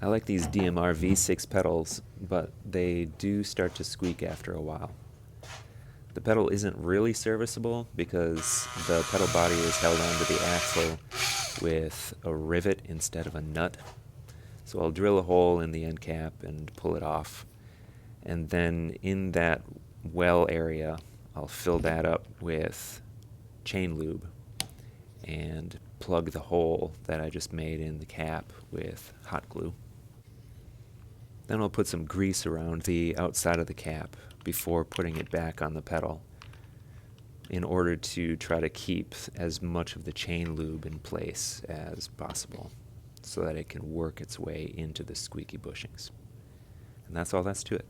I like these DMR V6 pedals, but they do start to squeak after a while. The pedal isn't really serviceable because the pedal body is held onto the axle with a rivet instead of a nut. So I'll drill a hole in the end cap and pull it off. And then in that well area, I'll fill that up with chain lube and plug the hole that I just made in the cap with hot glue. Then I'll put some grease around the outside of the cap before putting it back on the pedal in order to try to keep as much of the chain lube in place as possible so that it can work its way into the squeaky bushings. And that's all that's to it.